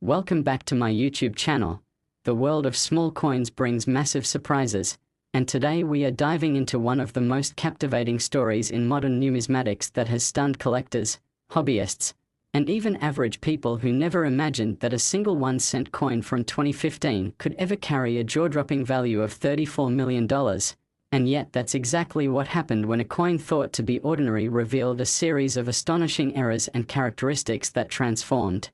Welcome back to my YouTube channel. The world of small coins brings massive surprises, and today we are diving into one of the most captivating stories in modern numismatics that has stunned collectors, hobbyists, and even average people who never imagined that a single 1-cent coin from 2015 could ever carry a jaw-dropping value of $34 million. And yet that's exactly what happened when a coin thought to be ordinary revealed a series of astonishing errors and characteristics that transformed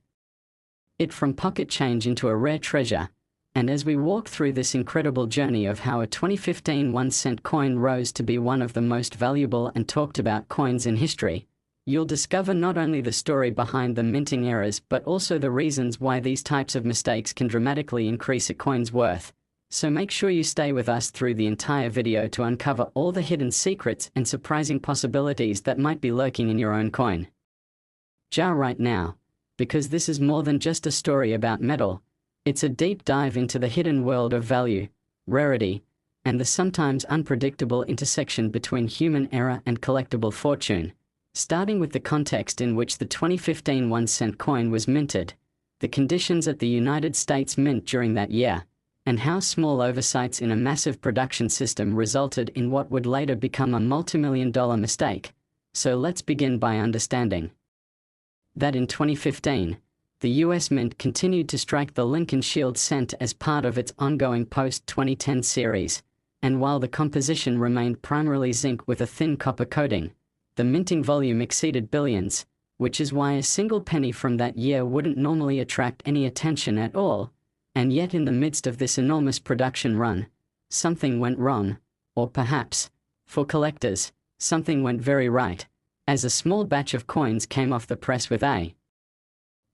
it from pocket change into a rare treasure. And as we walk through this incredible journey of how a 2015 1-cent coin rose to be one of the most valuable and talked about coins in history, you'll discover not only the story behind the minting errors but also the reasons why these types of mistakes can dramatically increase a coin's worth. So make sure you stay with us through the entire video to uncover all the hidden secrets and surprising possibilities that might be lurking in your own coin. Jar right now, because this is more than just a story about metal. It's a deep dive into the hidden world of value, rarity, and the sometimes unpredictable intersection between human error and collectible fortune. Starting with the context in which the 2015 1-cent coin was minted, the conditions at the United States Mint during that year, and how small oversights in a massive production system resulted in what would later become a multi-million-dollar mistake. So let's begin by understanding that in 2015, the US Mint continued to strike the Lincoln Shield cent as part of its ongoing post-2010 series, and while the composition remained primarily zinc with a thin copper coating, the minting volume exceeded billions, which is why a single penny from that year wouldn't normally attract any attention at all. And yet in the midst of this enormous production run, something went wrong, or perhaps, for collectors, something went very right, as a small batch of coins came off the press with a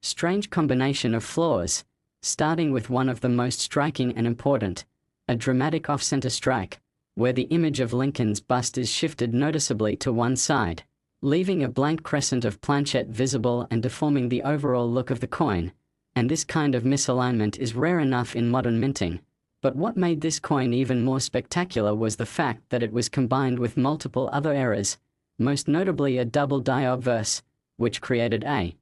strange combination of flaws, starting with one of the most striking and important, a dramatic off-center strike, where the image of Lincoln's bust is shifted noticeably to one side, leaving a blank crescent of planchet visible and deforming the overall look of the coin. And this kind of misalignment is rare enough in modern minting. But what made this coin even more spectacular was the fact that it was combined with multiple other errors, most notably a double die obverse, which created a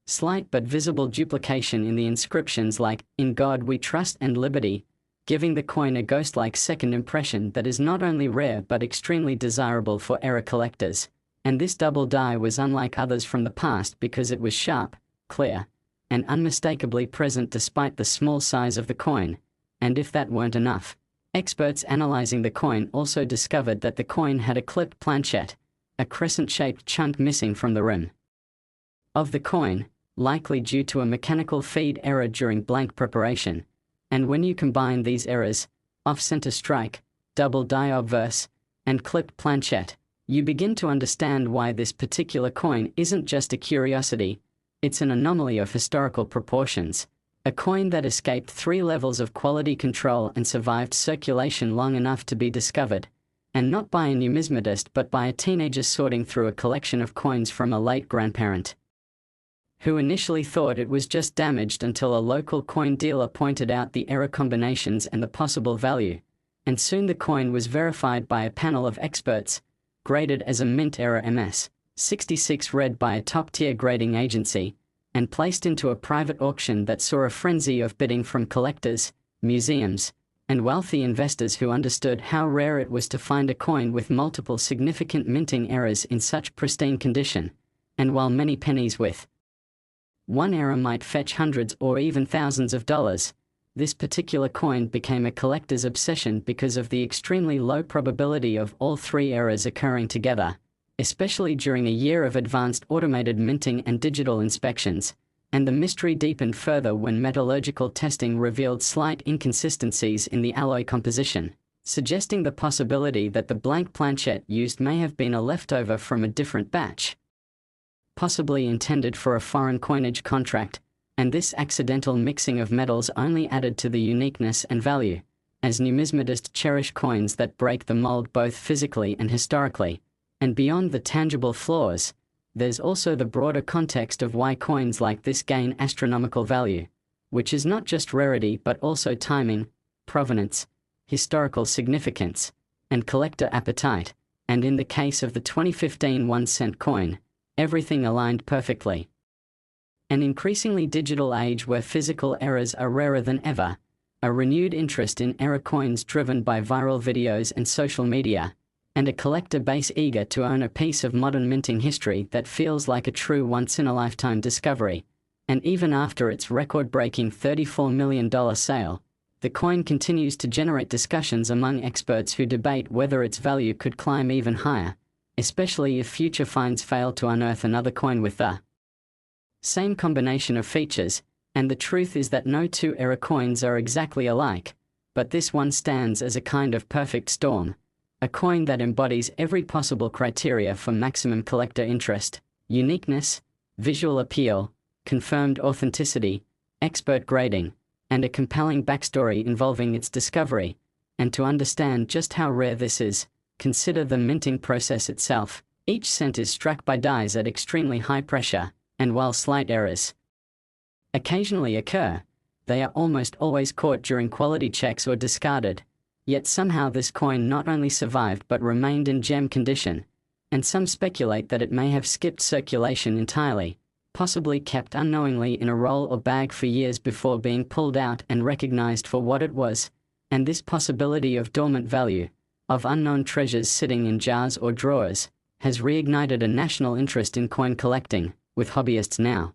slight but visible duplication in the inscriptions like, "In God We Trust" and "Liberty," giving the coin a ghost-like second impression that is not only rare but extremely desirable for error collectors. And this double die was unlike others from the past because it was sharp, clear, and unmistakably present despite the small size of the coin. And if that weren't enough, experts analyzing the coin also discovered that the coin had a clipped planchet, a crescent-shaped chunk missing from the rim of the coin, likely due to a mechanical feed error during blank preparation. And when you combine these errors, off-center strike, double die obverse, and clipped planchet, you begin to understand why this particular coin isn't just a curiosity. It's an anomaly of historical proportions, a coin that escaped 3 levels of quality control and survived circulation long enough to be discovered, and not by a numismatist but by a teenager sorting through a collection of coins from a late grandparent, who initially thought it was just damaged until a local coin dealer pointed out the error combinations and the possible value, and soon the coin was verified by a panel of experts, graded as a mint error MS 66 read by a top-tier grading agency, and placed into a private auction that saw a frenzy of bidding from collectors, museums, and wealthy investors who understood how rare it was to find a coin with multiple significant minting errors in such pristine condition. And while many pennies with one error might fetch hundreds or even thousands of dollars, this particular coin became a collector's obsession because of the extremely low probability of all 3 errors occurring together, especially during a year of advanced automated minting and digital inspections. And the mystery deepened further when metallurgical testing revealed slight inconsistencies in the alloy composition, suggesting the possibility that the blank planchet used may have been a leftover from a different batch, possibly intended for a foreign coinage contract. And this accidental mixing of metals only added to the uniqueness and value, as numismatists cherish coins that break the mold both physically and historically. And beyond the tangible flaws, there's also the broader context of why coins like this gain astronomical value, which is not just rarity but also timing, provenance, historical significance, and collector appetite. And in the case of the 2015 1-cent coin, everything aligned perfectly. An increasingly digital age where physical errors are rarer than ever, a renewed interest in error coins driven by viral videos and social media, and a collector base eager to own a piece of modern minting history that feels like a true once-in-a-lifetime discovery. And even after its record-breaking $34 million sale, the coin continues to generate discussions among experts who debate whether its value could climb even higher, especially if future finds fail to unearth another coin with the same combination of features. And the truth is that no two error coins are exactly alike, but this one stands as a kind of perfect storm. A coin that embodies every possible criteria for maximum collector interest: uniqueness, visual appeal, confirmed authenticity, expert grading, and a compelling backstory involving its discovery. And to understand just how rare this is, consider the minting process itself. Each cent is struck by dies at extremely high pressure, and while slight errors occasionally occur, they are almost always caught during quality checks or discarded. Yet somehow this coin not only survived but remained in gem condition, and some speculate that it may have skipped circulation entirely, possibly kept unknowingly in a roll or bag for years before being pulled out and recognized for what it was. And this possibility of dormant value, of unknown treasures sitting in jars or drawers, has reignited a national interest in coin collecting, with hobbyists now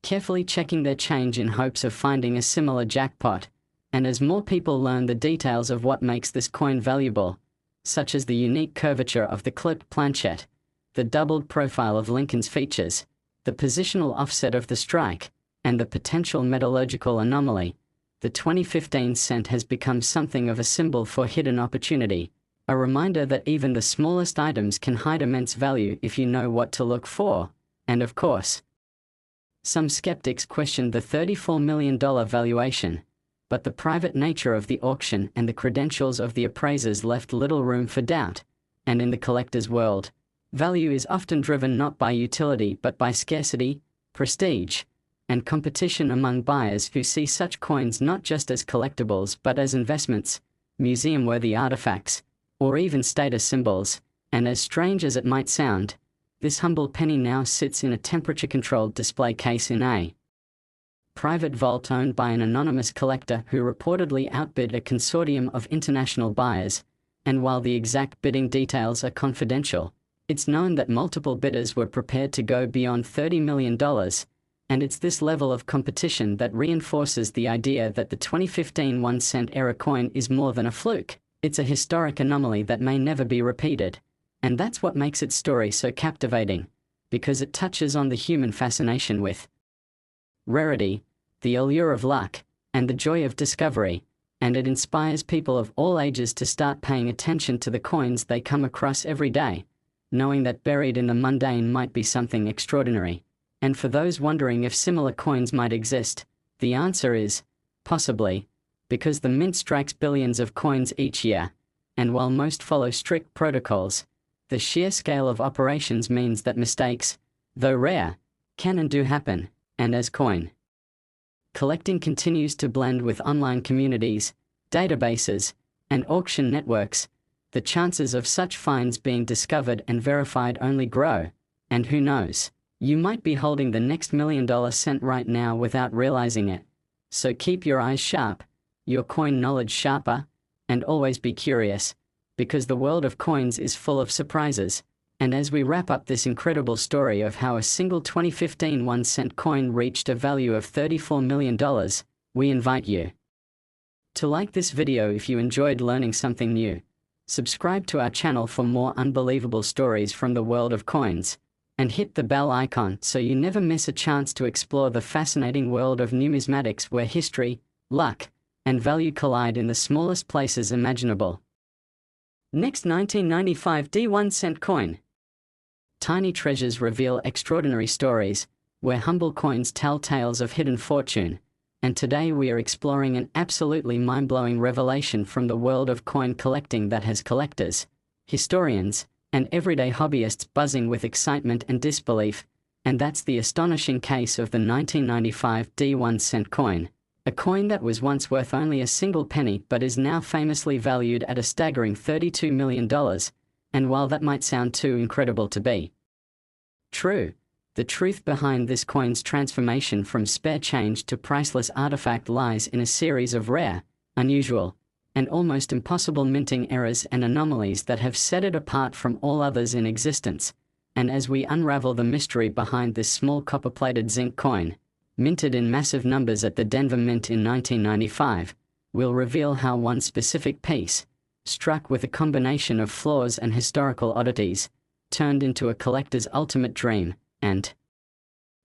carefully checking their change in hopes of finding a similar jackpot. And as more people learn the details of what makes this coin valuable, such as the unique curvature of the clipped planchet, the doubled profile of Lincoln's features, the positional offset of the strike, and the potential metallurgical anomaly, the 2015 cent has become something of a symbol for hidden opportunity, a reminder that even the smallest items can hide immense value if you know what to look for. And of course, some skeptics questioned the $34 million valuation, but the private nature of the auction and the credentials of the appraisers left little room for doubt. And in the collector's world, value is often driven not by utility but by scarcity, prestige, and competition among buyers who see such coins not just as collectibles but as investments, museum-worthy artifacts, or even status symbols. And as strange as it might sound, this humble penny now sits in a temperature-controlled display case in a private vault owned by an anonymous collector who reportedly outbid a consortium of international buyers. And while the exact bidding details are confidential, it's known that multiple bidders were prepared to go beyond $30 million. And it's this level of competition that reinforces the idea that the 2015 1-cent error coin is more than a fluke. It's a historic anomaly that may never be repeated. And that's what makes its story so captivating, because it touches on the human fascination with rarity, the allure of luck, and the joy of discovery, and it inspires people of all ages to start paying attention to the coins they come across every day, knowing that buried in the mundane might be something extraordinary. And for those wondering if similar coins might exist, the answer is, possibly, because the mint strikes billions of coins each year, and while most follow strict protocols, the sheer scale of operations means that mistakes, though rare, can and do happen. And as coin collecting continues to blend with online communities, databases, and auction networks, the chances of such finds being discovered and verified only grow. And who knows, you might be holding the next $1 million cent right now without realizing it. So keep your eyes sharp, your coin knowledge sharper, and always be curious, because the world of coins is full of surprises. And as we wrap up this incredible story of how a single 2015 1-cent coin reached a value of $34 million, we invite you to like this video if you enjoyed learning something new, subscribe to our channel for more unbelievable stories from the world of coins, and hit the bell icon so you never miss a chance to explore the fascinating world of numismatics where history, luck, and value collide in the smallest places imaginable. Next, 1995 D1-cent coin. Tiny treasures reveal extraordinary stories, where humble coins tell tales of hidden fortune. And today we are exploring an absolutely mind-blowing revelation from the world of coin collecting that has collectors, historians, and everyday hobbyists buzzing with excitement and disbelief. And that's the astonishing case of the 1995 D1-cent coin. A coin that was once worth only a single penny but is now famously valued at a staggering $32 million. And while that might sound too incredible to be true, The truth behind this coin's transformation from spare change to priceless artifact lies in a series of rare, unusual, and almost impossible minting errors and anomalies that have set it apart from all others in existence. And as we unravel the mystery behind this small copper-plated zinc coin, minted in massive numbers at the Denver Mint in 1995, we'll reveal how one specific piece, struck with a combination of flaws and historical oddities, turned into a collector's ultimate dream, and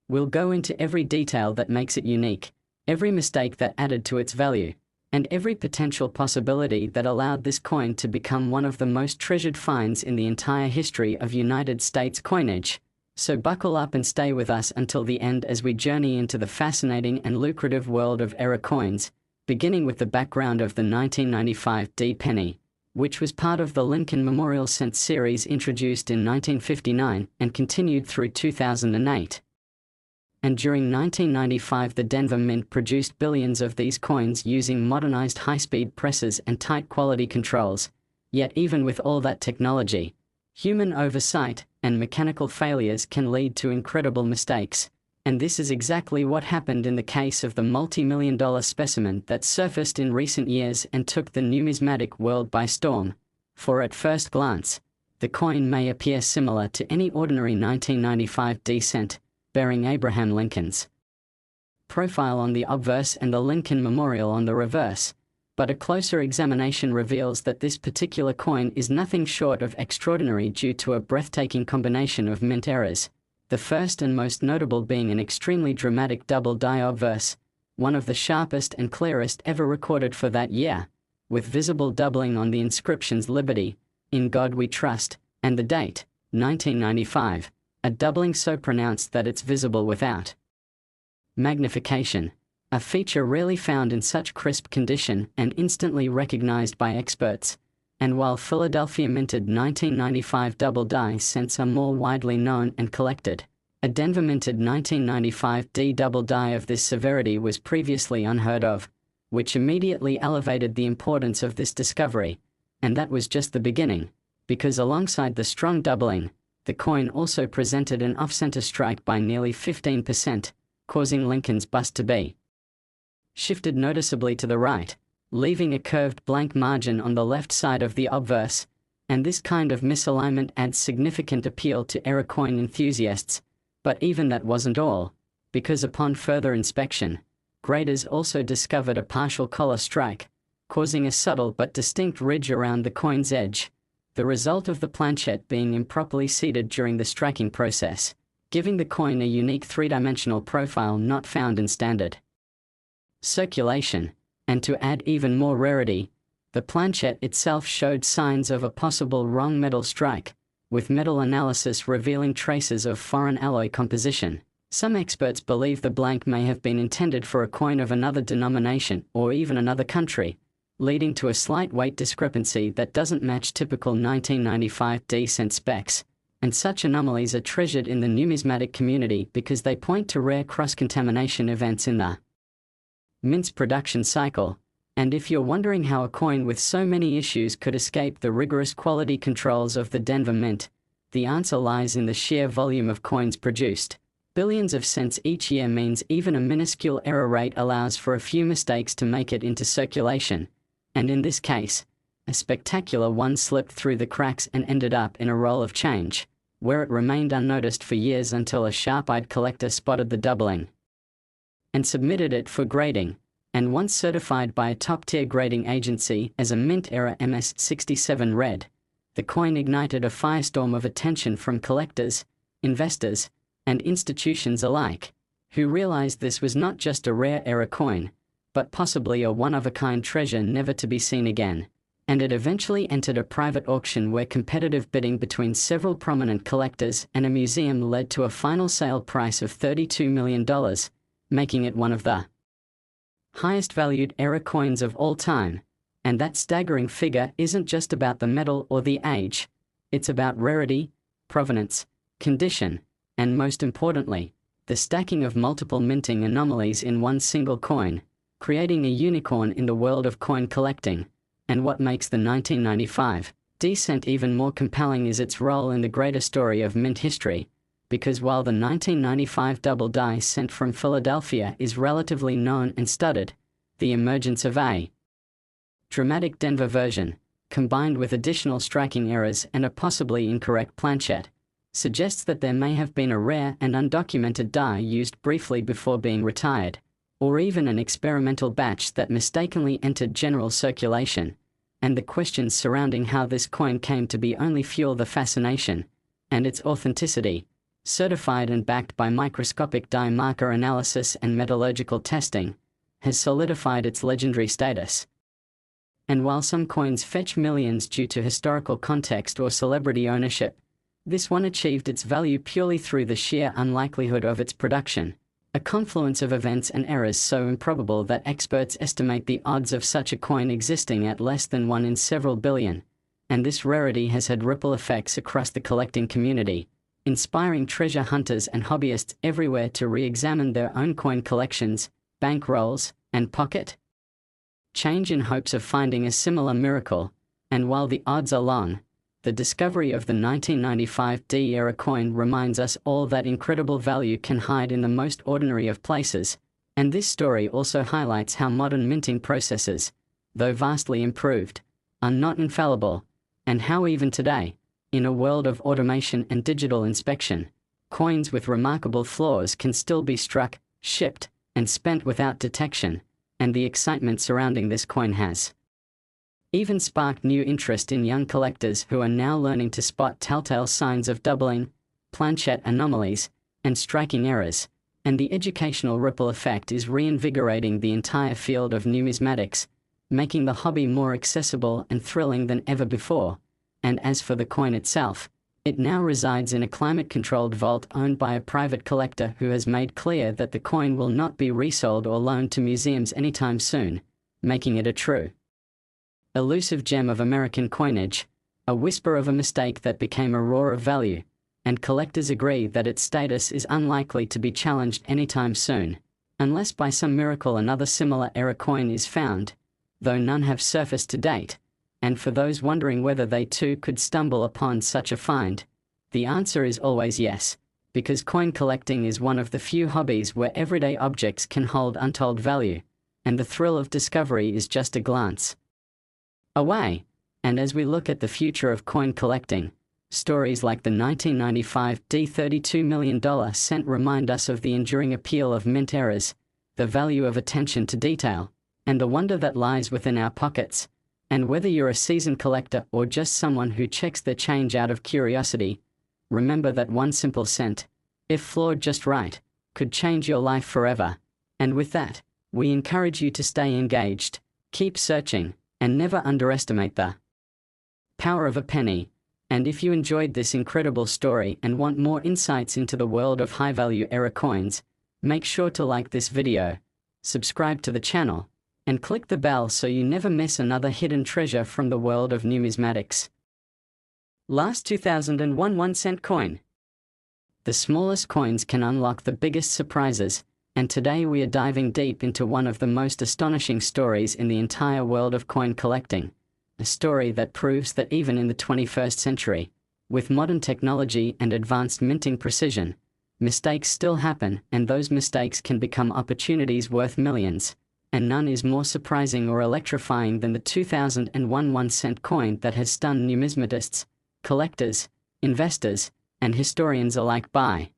we'll go into every detail that makes it unique, every mistake that added to its value, and every potential possibility that allowed this coin to become one of the most treasured finds in the entire history of United States coinage. So buckle up and stay with us until the end as we journey into the fascinating and lucrative world of error coins, beginning with the background of the 1995 D penny, which was part of the Lincoln Memorial Cent series introduced in 1959 and continued through 2008. And during 1995 the Denver Mint produced billions of these coins using modernized high-speed presses and tight quality controls. Yet even with all that technology, human oversight and mechanical failures can lead to incredible mistakes. And this is exactly what happened in the case of the multi-million-dollar specimen that surfaced in recent years and took the numismatic world by storm. For at first glance, the coin may appear similar to any ordinary 1995 D cent, bearing Abraham Lincoln's profile on the obverse and the Lincoln Memorial on the reverse. But a closer examination reveals that this particular coin is nothing short of extraordinary due to a breathtaking combination of mint errors. The first and most notable being an extremely dramatic double die obverse, one of the sharpest and clearest ever recorded for that year, with visible doubling on the inscriptions Liberty, In God We Trust, and the date, 1995, a doubling so pronounced that it's visible without magnification, a feature rarely found in such crisp condition and instantly recognized by experts. And while Philadelphia minted 1995 double die cents are more widely known and collected, a Denver minted 1995 D double die of this severity was previously unheard of, which immediately elevated the importance of this discovery. And that was just the beginning, because alongside the strong doubling, the coin also presented an off-center strike by nearly 15%, causing Lincoln's bust to be shifted noticeably to the right, leaving a curved blank margin on the left side of the obverse. And this kind of misalignment adds significant appeal to error coin enthusiasts. But even that wasn't all, because upon further inspection, graders also discovered a partial collar strike, causing a subtle but distinct ridge around the coin's edge, the result of the planchette being improperly seated during the striking process, giving the coin a unique three-dimensional profile not found in standard circulation. And to add even more rarity, the planchette itself showed signs of a possible wrong metal strike, with metal analysis revealing traces of foreign alloy composition. Some experts believe the blank may have been intended for a coin of another denomination or even another country, leading to a slight weight discrepancy that doesn't match typical 1995 D cent specs. And such anomalies are treasured in the numismatic community because they point to rare cross-contamination events in the mint's production cycle. And if you're wondering how a coin with so many issues could escape the rigorous quality controls of the Denver Mint, the answer lies in the sheer volume of coins produced. Billions of cents each year means even a minuscule error rate allows for a few mistakes to make it into circulation. And in this case, a spectacular one slipped through the cracks and ended up in a roll of change, where it remained unnoticed for years until a sharp-eyed collector spotted the doubling and submitted it for grading. And once certified by a top-tier grading agency as a mint error MS67 red, the coin ignited a firestorm of attention from collectors, investors, and institutions alike, who realized this was not just a rare error coin, but possibly a one-of-a-kind treasure never to be seen again. And it eventually entered a private auction where competitive bidding between several prominent collectors and a museum led to a final sale price of $32 million, making it one of the highest valued error coins of all time. And that staggering figure isn't just about the metal or the age, it's about rarity, provenance, condition, and most importantly, the stacking of multiple minting anomalies in one single coin, creating a unicorn in the world of coin collecting. And what makes the 1995 D cent even more compelling is its role in the greater story of mint history. because while the 1995 double die sent from Philadelphia is relatively known and studied, the emergence of a dramatic Denver version, combined with additional striking errors and a possibly incorrect planchet, suggests that there may have been a rare and undocumented die used briefly before being retired, or even an experimental batch that mistakenly entered general circulation, and the questions surrounding how this coin came to be only fuel the fascination, and its authenticity, certified and backed by microscopic die marker analysis and metallurgical testing, has solidified its legendary status. And while some coins fetch millions due to historical context or celebrity ownership, this one achieved its value purely through the sheer unlikelihood of its production, a confluence of events and errors so improbable that experts estimate the odds of such a coin existing at less than 1 in several billion, and this rarity has had ripple effects across the collecting community, inspiring treasure hunters and hobbyists everywhere to re-examine their own coin collections, bankrolls, and pocket change in hopes of finding a similar miracle. And while the odds are long, the discovery of the 1995 D-era coin reminds us all that incredible value can hide in the most ordinary of places, and this story also highlights how modern minting processes, though vastly improved, are not infallible, and how even today, in a world of automation and digital inspection, coins with remarkable flaws can still be struck, shipped, and spent without detection, and the excitement surrounding this coin has even sparked new interest in young collectors who are now learning to spot telltale signs of doubling, planchet anomalies, and striking errors, and the educational ripple effect is reinvigorating the entire field of numismatics, making the hobby more accessible and thrilling than ever before. And as for the coin itself, it now resides in a climate-controlled vault owned by a private collector who has made clear that the coin will not be resold or loaned to museums anytime soon, making it a true elusive gem of American coinage, a whisper of a mistake that became a roar of value, and collectors agree that its status is unlikely to be challenged anytime soon, unless by some miracle another similar era coin is found, though none have surfaced to date. And for those wondering whether they too could stumble upon such a find, the answer is always yes, because coin collecting is one of the few hobbies where everyday objects can hold untold value, and the thrill of discovery is just a glance away. And as we look at the future of coin collecting, stories like the 1995 $32 million cent remind us of the enduring appeal of mint errors, the value of attention to detail, and the wonder that lies within our pockets. And whether you're a seasoned collector or just someone who checks their change out of curiosity, remember that one simple cent, if floored just right, could change your life forever. And with that, we encourage you to stay engaged, keep searching, and never underestimate the power of a penny. And if you enjoyed this incredible story and want more insights into the world of high-value era coins, make sure to like this video, subscribe to the channel, and click the bell so you never miss another hidden treasure from the world of numismatics. Last 2001 1-cent coin. The smallest coins can unlock the biggest surprises, and today we are diving deep into one of the most astonishing stories in the entire world of coin collecting, a story that proves that even in the 21st century, with modern technology and advanced minting precision, mistakes still happen, and those mistakes can become opportunities worth millions. And none is more surprising or electrifying than the 2001 1-cent coin that has stunned numismatists, collectors, investors, and historians alike by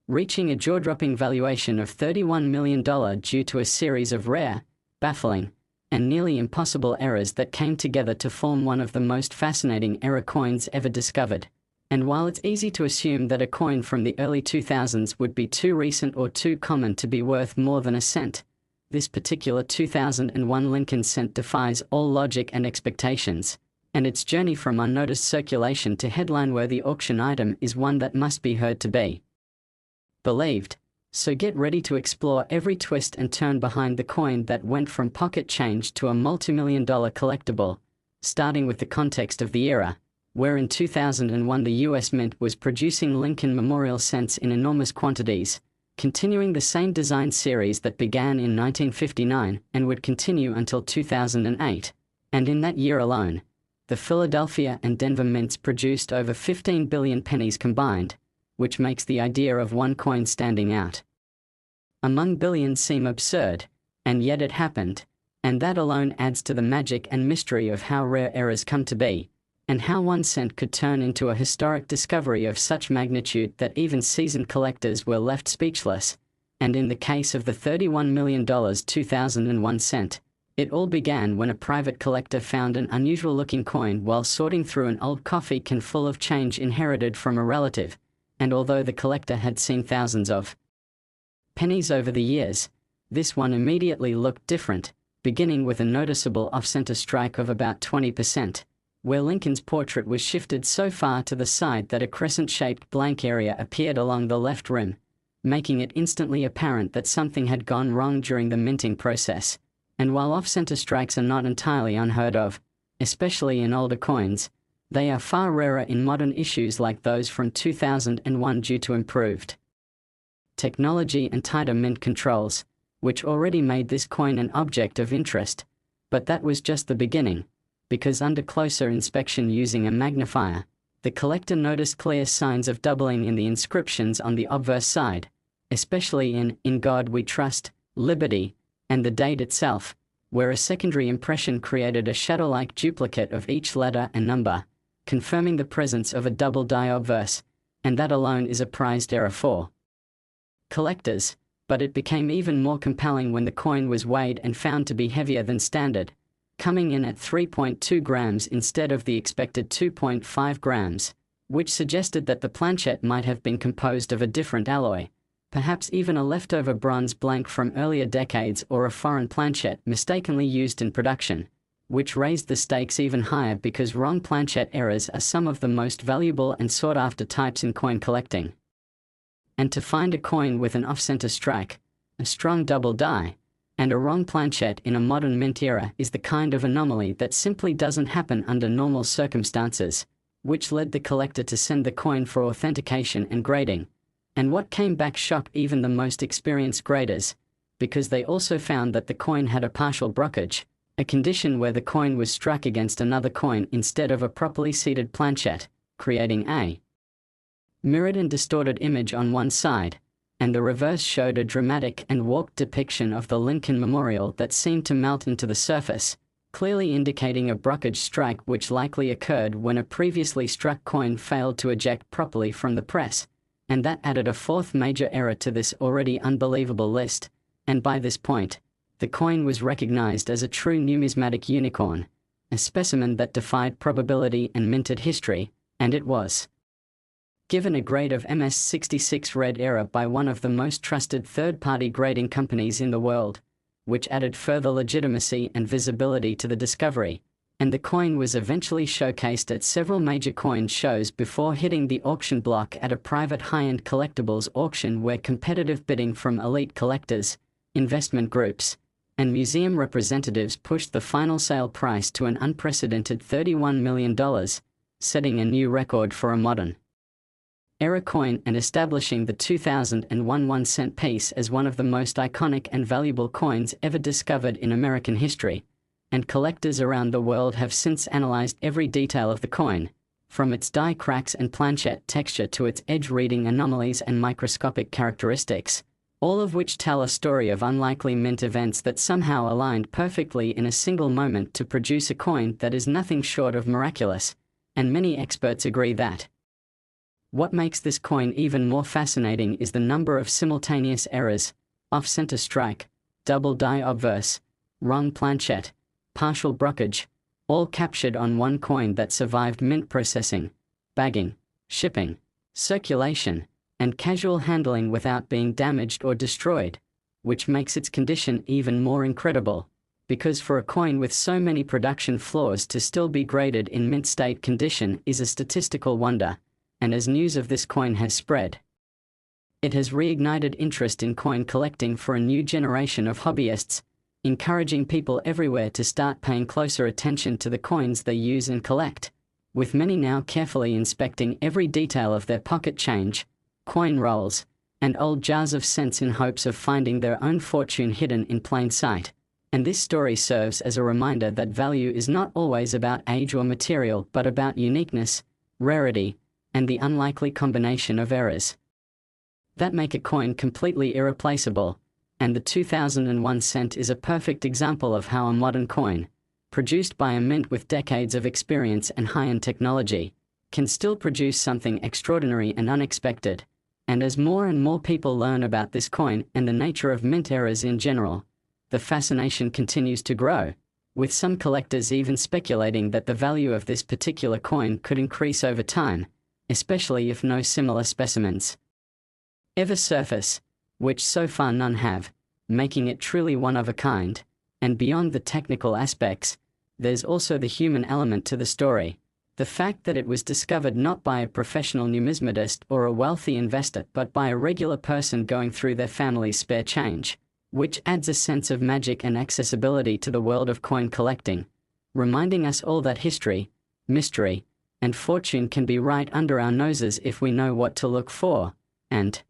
reaching a jaw-dropping valuation of $31 million due to a series of rare, baffling, and nearly impossible errors that came together to form one of the most fascinating era coins ever discovered. And while it's easy to assume that a coin from the early 2000s would be too recent or too common to be worth more than a cent, this particular 2001 Lincoln cent defies all logic and expectations, and its journey from unnoticed circulation to headline-worthy auction item is one that must be heard to be believed. So get ready to explore every twist and turn behind the coin that went from pocket change to a multi-million-dollar collectible, starting with the context of the era, where in 2001 the US Mint was producing Lincoln Memorial cents in enormous quantities, continuing the same design series that began in 1959 and would continue until 2008. And in that year alone, the Philadelphia and Denver mints produced over 15 billion pennies combined, which makes the idea of one coin standing out among billions seem absurd, and yet it happened, and that alone adds to the magic and mystery of how rare errors come to be, and how 1 cent could turn into a historic discovery of such magnitude that even seasoned collectors were left speechless. And in the case of the $31 million 2001 cent, it all began when a private collector found an unusual-looking coin while sorting through an old coffee can full of change inherited from a relative, and although the collector had seen thousands of pennies over the years, this one immediately looked different, beginning with a noticeable off-center strike of about 20%, where Lincoln's portrait was shifted so far to the side that a crescent-shaped blank area appeared along the left rim, making it instantly apparent that something had gone wrong during the minting process. And while off-center strikes are not entirely unheard of, especially in older coins, they are far rarer in modern issues like those from 2001 due to improved technology and tighter mint controls, which already made this coin an object of interest. But that was just the beginning, because under closer inspection using a magnifier, the collector noticed clear signs of doubling in the inscriptions on the obverse side, especially in God We Trust, Liberty, and the date itself, where a secondary impression created a shadow-like duplicate of each letter and number, confirming the presence of a double die obverse, and that alone is a prized error for collectors. But it became even more compelling when the coin was weighed and found to be heavier than standard, coming in at 3.2 grams instead of the expected 2.5 grams, which suggested that the planchette might have been composed of a different alloy, perhaps even a leftover bronze blank from earlier decades or a foreign planchette mistakenly used in production, which raised the stakes even higher because wrong planchette errors are some of the most valuable and sought-after types in coin collecting. And to find a coin with an off-center strike, a strong double die, and a wrong planchette in a modern mint era is the kind of anomaly that simply doesn't happen under normal circumstances, which led the collector to send the coin for authentication and grading. And what came back shocked even the most experienced graders, because they also found that the coin had a partial brockage, a condition where the coin was struck against another coin instead of a properly seated planchette, creating a mirrored and distorted image on one side, and the reverse showed a dramatic and warped depiction of the Lincoln Memorial that seemed to melt into the surface, clearly indicating a brockage strike which likely occurred when a previously struck coin failed to eject properly from the press, and that added a fourth major error to this already unbelievable list. And by this point, the coin was recognized as a true numismatic unicorn, a specimen that defied probability and minted history, and it was given a grade of MS66 red error by one of the most trusted third-party grading companies in the world, which added further legitimacy and visibility to the discovery, and the coin was eventually showcased at several major coin shows before hitting the auction block at a private high-end collectibles auction where competitive bidding from elite collectors, investment groups, and museum representatives pushed the final sale price to an unprecedented $31 million, setting a new record for a modern era coin and establishing the 2001 1-cent piece as one of the most iconic and valuable coins ever discovered in American history. And collectors around the world have since analyzed every detail of the coin, from its die cracks and planchette texture to its edge reading anomalies and microscopic characteristics, all of which tell a story of unlikely mint events that somehow aligned perfectly in a single moment to produce a coin that is nothing short of miraculous. And many experts agree that what makes this coin even more fascinating is the number of simultaneous errors: off-center strike, double die obverse, wrong planchette, partial brockage, all captured on one coin that survived mint processing, bagging, shipping, circulation, and casual handling without being damaged or destroyed, which makes its condition even more incredible, because for a coin with so many production flaws to still be graded in mint state condition is a statistical wonder. And as news of this coin has spread, it has reignited interest in coin collecting for a new generation of hobbyists, encouraging people everywhere to start paying closer attention to the coins they use and collect, with many now carefully inspecting every detail of their pocket change, coin rolls, and old jars of cents in hopes of finding their own fortune hidden in plain sight. And this story serves as a reminder that value is not always about age or material but about uniqueness, rarity, and the unlikely combination of errors that make a coin completely irreplaceable, and the 2001 cent is a perfect example of how a modern coin, produced by a mint with decades of experience and high-end technology, can still produce something extraordinary and unexpected. And as more and more people learn about this coin and the nature of mint errors in general, the fascination continues to grow, with some collectors even speculating that the value of this particular coin could increase over time, especially if no similar specimens ever surface, which so far none have, making it truly one of a kind. And beyond the technical aspects, there's also the human element to the story. The fact that it was discovered not by a professional numismatist or a wealthy investor but by a regular person going through their family's spare change, which adds a sense of magic and accessibility to the world of coin collecting, reminding us all that history, mystery, and fortune can be right under our noses if we know what to look for. And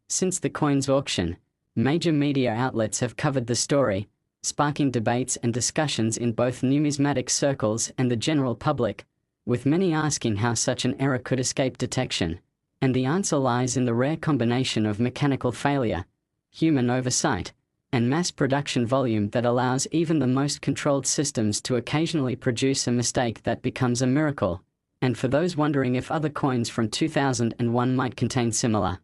since the coin's auction, major media outlets have covered the story, sparking debates and discussions in both numismatic circles and the general public, with many asking how such an error could escape detection. And the answer lies in the rare combination of mechanical failure, human oversight, and mass production volume that allows even the most controlled systems to occasionally produce a mistake that becomes a miracle. And for those wondering if other coins from 2001 might contain similar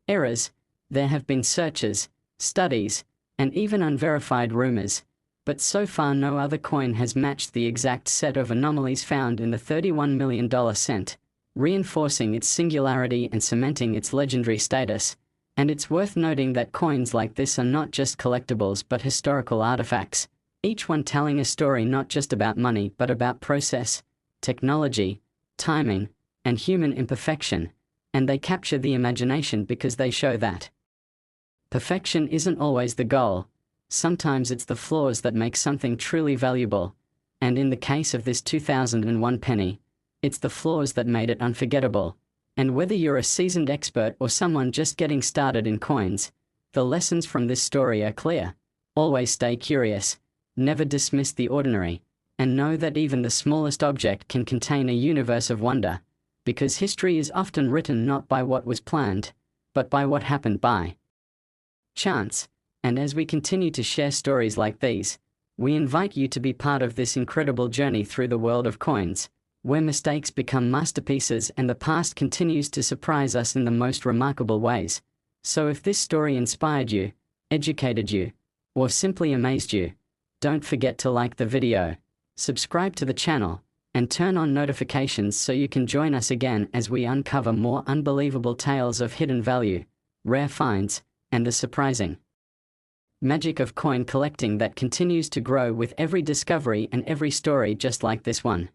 errors, there have been searches, studies, and even unverified rumors, but so far no other coin has matched the exact set of anomalies found in the $31 million cent, reinforcing its singularity and cementing its legendary status. And it's worth noting that coins like this are not just collectibles but historical artifacts, each one telling a story not just about money but about process, technology, timing, and human imperfection. And they capture the imagination because they show that perfection isn't always the goal. Sometimes it's the flaws that make something truly valuable. And in the case of this 2001 penny, it's the flaws that made it unforgettable. And whether you're a seasoned expert or someone just getting started in coins, the lessons from this story are clear. Always stay curious, never dismiss the ordinary, and know that even the smallest object can contain a universe of wonder. Because history is often written not by what was planned, but by what happened by chance. And as we continue to share stories like these, we invite you to be part of this incredible journey through the world of coins, where mistakes become masterpieces and the past continues to surprise us in the most remarkable ways. So if this story inspired you, educated you, or simply amazed you, don't forget to like the video, subscribe to the channel, and turn on notifications so you can join us again as we uncover more unbelievable tales of hidden value, rare finds, and the surprising magic of coin collecting that continues to grow with every discovery and every story just like this one.